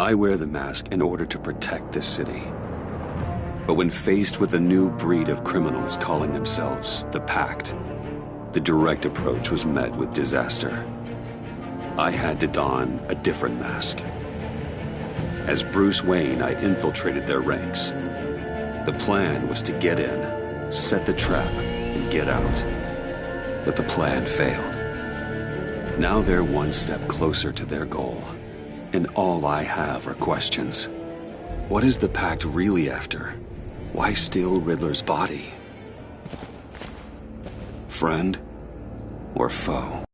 I wear the mask in order to protect this city. But when faced with a new breed of criminals calling themselves the Pact, the direct approach was met with disaster. I had to don a different mask. As Bruce Wayne, I infiltrated their ranks. The plan was to get in, set the trap, and get out. But the plan failed. Now they're one step closer to their goal, and all I have are questions. What is the Pact really after? Why steal Riddler's body? Friend or foe?